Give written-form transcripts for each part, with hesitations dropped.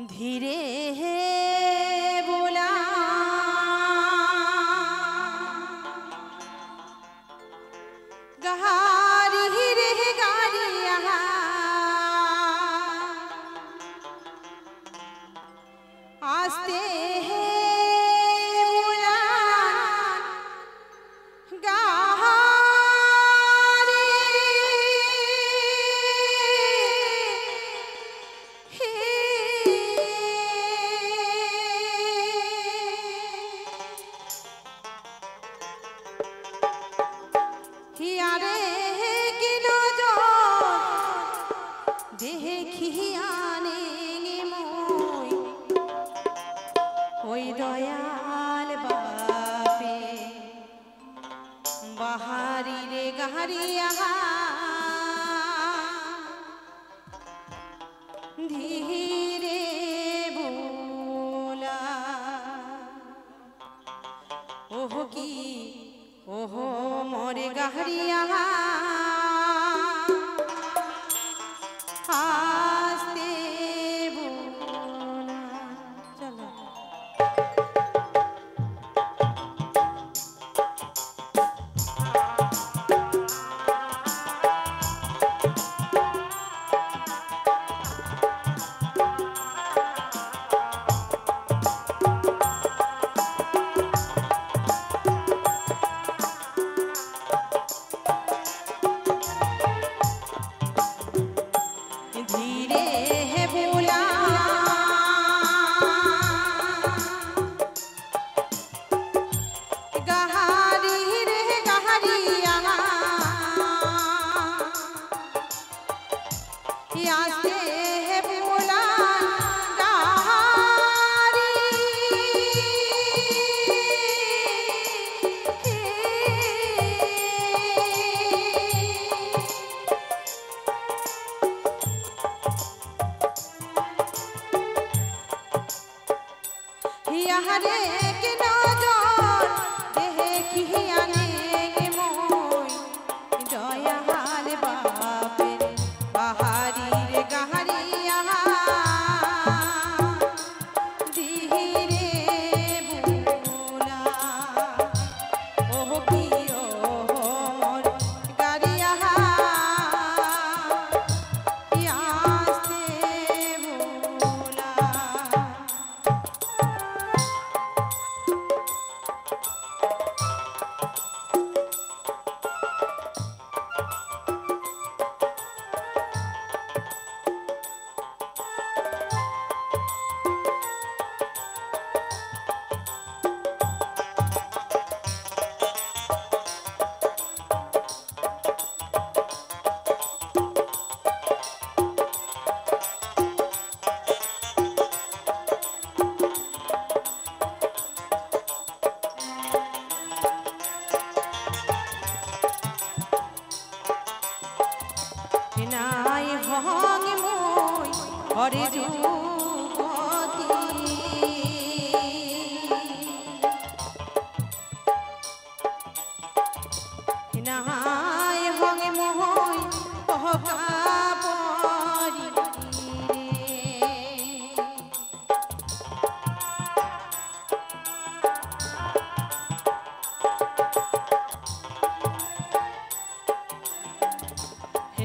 धीरे है बोला गहारी ही रे गारिया आस्ते है बोला दयाल बापे बहारी रे गहरिया धीरे बोला ओहो की ओहो मोरे गहरिया आस्ते बोला चलो हरे के नजर देखिया ने मोय दयाल बापे बहारी रे गहरिया धीरे बोला ओहो की ओहो मोर गारिया आस्ते बोला नाय हंग मोय हरे जुगती नाय हंग मोय पहका परी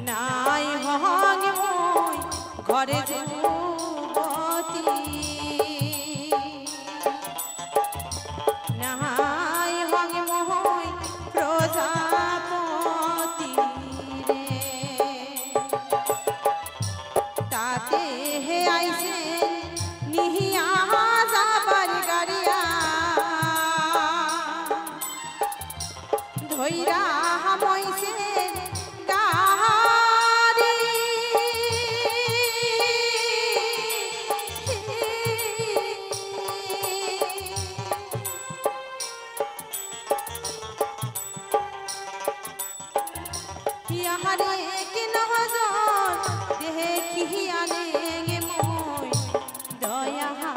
नाय हंग मोय घरे जुगती नाय हंग मोय प्रजापति रे ताते हे आइसे निहिया जाबर गारिया धोइरा हमइसे हरे के नजर देखिया ने मोय दया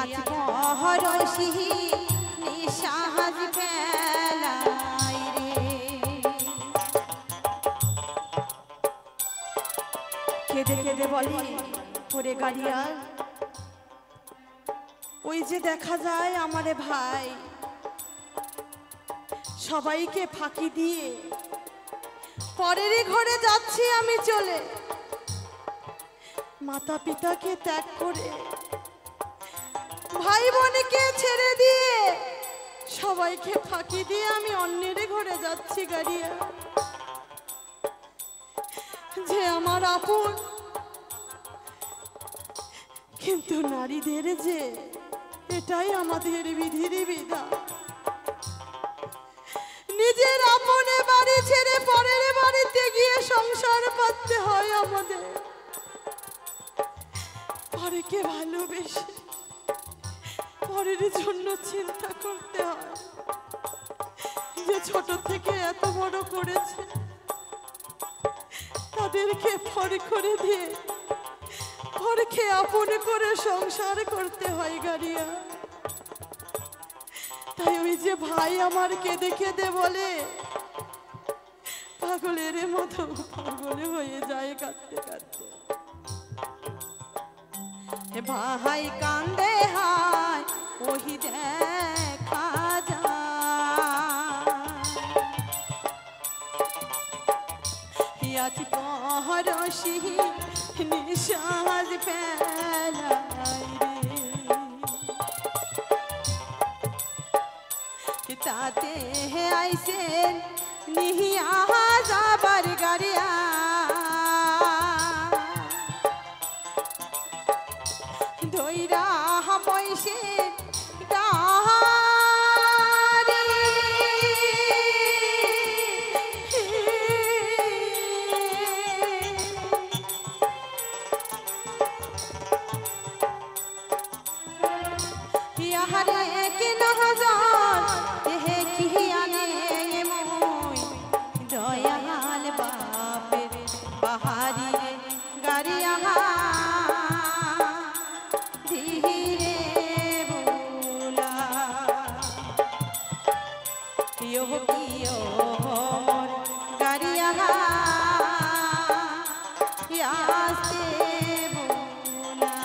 আজ পরশি নিঃশ্বাস ফেলাই রে। কেঁদে কেঁদে বলে ওরে গাড়িয়াল, ওই যে দেখা যায় আমারে ভাই সবাইকে ফাঁকি দিয়ে পরের ঘরে যাচ্ছি আমি চলে, মাতা পিতাকে ত্যাগ করে ভাই বোনকে ছেড়ে দিয়ে সবাইকে ফাঁকি দিয়ে আমি অন্যের ঘরে যাচ্ছি গাড়িয়া। যে আমার আপন, কিন্তু নারীদের যে এটাই আমাদের বিধির বিধান। নিজের আপনে বাড়ি ছেড়ে পরের বাড়িতে গিয়ে সংসার পাততে হয় আমাদের। পরেকে ভালোবেসে পরের জন্য চিন্তা করতে হয়, যে ছোট থেকে এত বড় করেছে তাদেরকে পর করে দিয়ে পরকে আপন করে সংসার করতে হয় গাড়িয়া। তাই ওই যে ভাই আমার কেঁদে কেঁদে বলে পাগলের মতো পাগল হয়ে যায় কাঁদতে কাঁদতে। ভাই কান্দে হায় ওহি দেখা যায়, আজ পরশি নিঃশ্বাস ফেলাই রে। তাতে আইসেন নিহিয়া যাবার গাড়িয়া, ধৈরা বৈশে গাড়ি ইহারে কে নহজন দেহে কিয়ানে মই দয়াল বাপের বাহারি গাড়িয়া ধীরে বোলা কিয় কিয় মোর গাড়িয়া আসতে বোলা।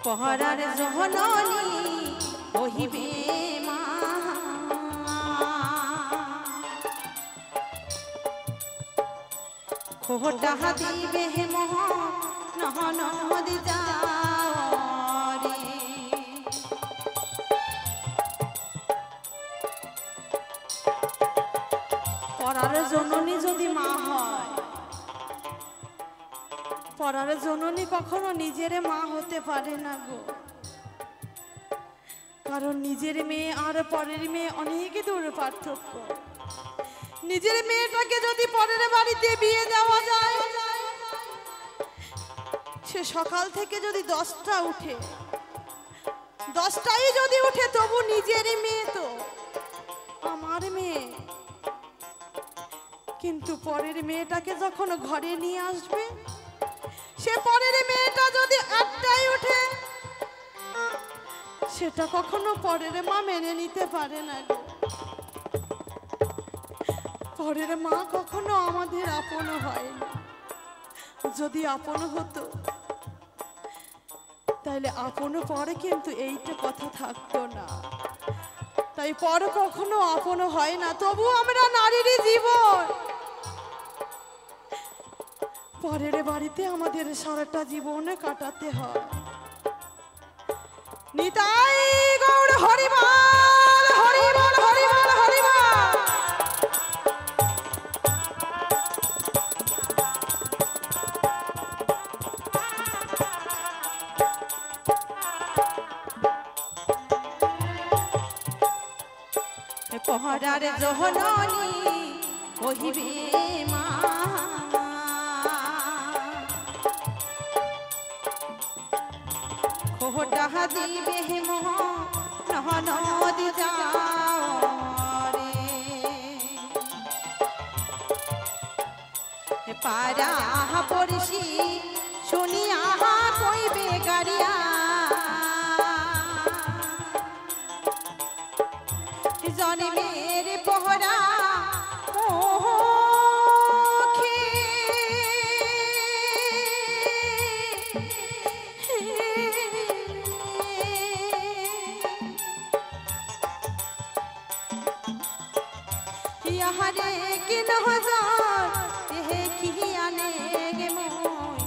পহরার জহননি কহিবে মা, খোটা দিবে মোহ নহনদ যারে। পরার জননী যদি মা হয়, পরার জননী কখনো নিজের মা হতে পারে না গো। কারণ নিজের মেয়ে আর পরের মেয়ে অনেক দূর পার্থক্য। নিজের মেয়েটাকে যদি পরের বাড়িতে বিয়ে দেওয়া যায়, সে সকাল থেকে যদি 10টা উঠে, 10টাই যদি উঠে তবু নিজের মেয়ে তো আমার মেয়ে। কিন্তু পরের মেয়েটাকে যখন ঘরে নিয়ে আসবে, সে পরের মেয়েটা যদি 8টায় উঠে, সেটা কখনো পরের মা মেনে নিতে পারে না গো। পরের মা কখনো আমাদের আপন হয় না। যদি আপন হতো তাহলে আপন পরে কিন্তু এইটা কথা থাকতো না। তাই পর কখনো আপন হয় না, তবু আমরা নারীর জীবন পরের বাড়িতে আমাদের সারাটা জীবনে কাটাতে হয়। নিতাই গৌর হরিবল হরিবল হরিবল হরিবল। পহরার জহননি কহিবে মা খোটা দিবে মোহ নহ নদী যাও রে পারা পড়শি শুনিয়া কইবে গাড়িয়া জন্মের পহরা हरे किन हजार देখিয়ানে গে মই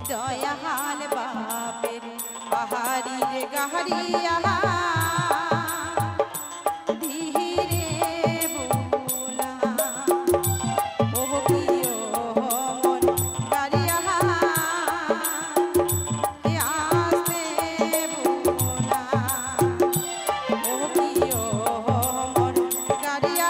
দয়াল বাপের বাহারি রে গাহরিয়া ধীরে বোলা ও প্রিয় মন গারিয়া আস্তে বোলা ও প্রিয় মন গারিয়া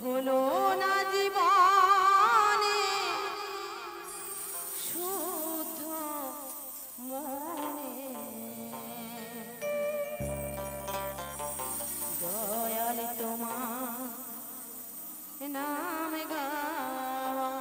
হলো না জীবনে শুদ্ধ মনে দয়াল তোমার নাম গাওয়া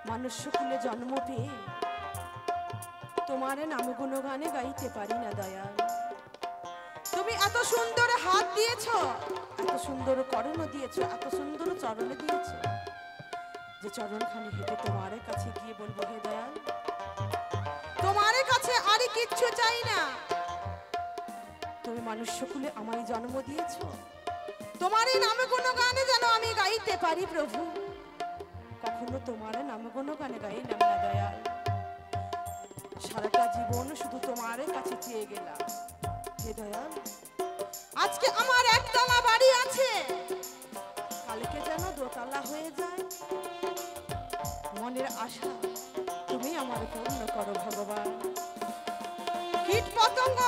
মনুষ্যকুলে জন্ম পেয়ে তোমার নাম গুণগানে গাইতে পারি না দয়াল। তুমি এত সুন্দর হাত দিয়েছো, এত সুন্দর করণ দিয়েছো, এত সুন্দর চরণ দিয়েছো, যে চরণখানি হেঁটে তোমার কাছে গিয়ে বলবো হে দয়াল, তোমার কাছে আর কিচ্ছু চাই না। তুমি মানুষ কুলে আমায় জন্ম দিয়েছো, তোমারই নামে কোনো গানে যেন আমি গাইতে পারি প্রভু। কখনো তোমার নামে কোনো গানে গাইলাম না দয়াল, সারাটা জীবন শুধু তোমার কাছে চেয়ে গেলাম হে দয়াল। আজকে আমার একতলা বাড়ি আছে, কালকে যেন দোতলা হয়ে যায়। মনের আশা তুমি আমার পূর্ণ করো ভগবান। কীট পতঙ্গ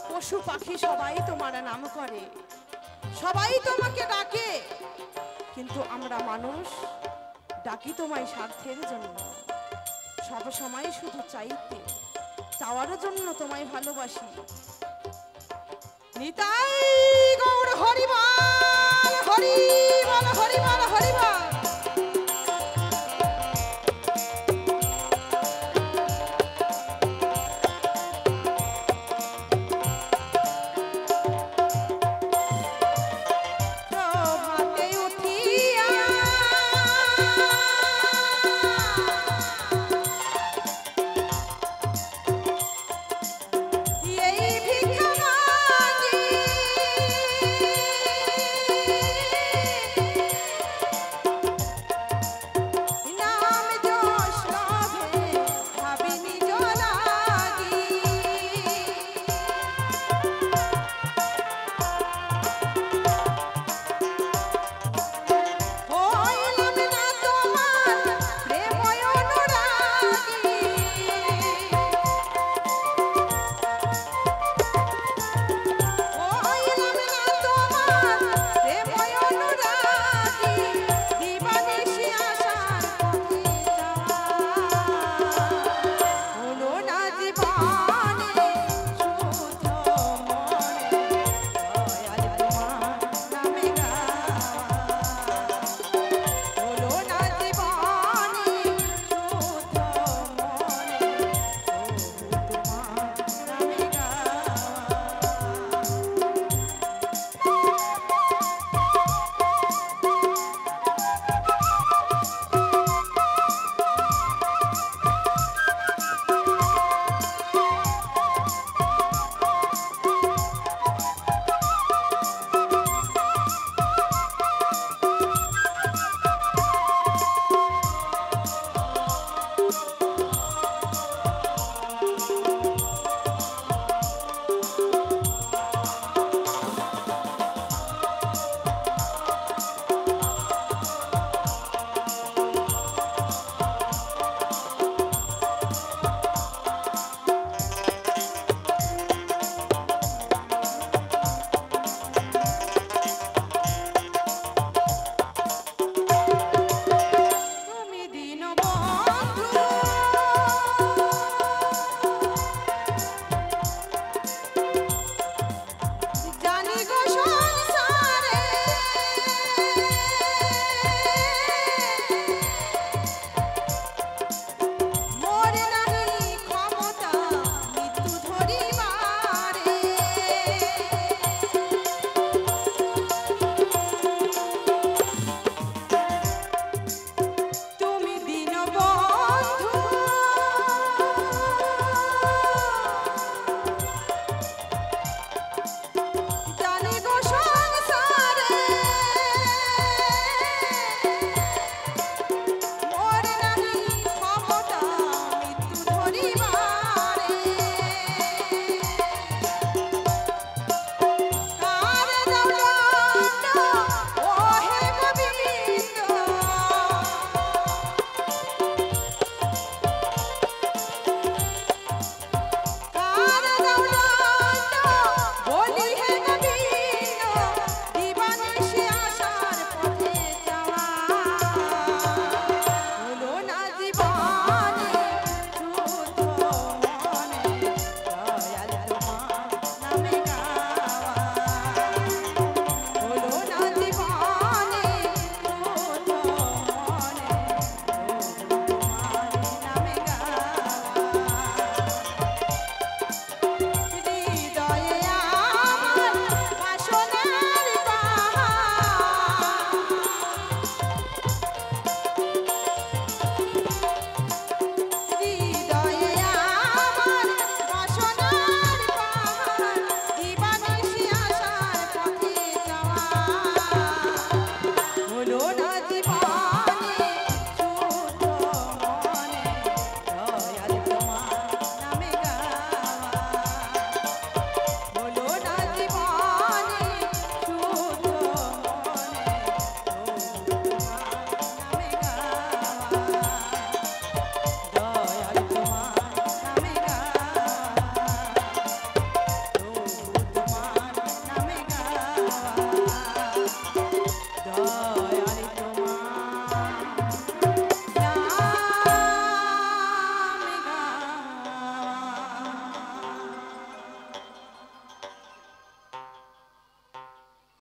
পশু পাখি সবাই তোমার নাম করে, সবাই তোমাকে ডাকে, কিন্তু আমরা মানুষ ডাকি তোমায় স্বার্থের জন্য। সব সময় শুধু চাইতে চাওয়ার জন্য তোমায় ভালোবাসি। নিতাই গৌর হরিবল হরিবল হরিবল হরিবল।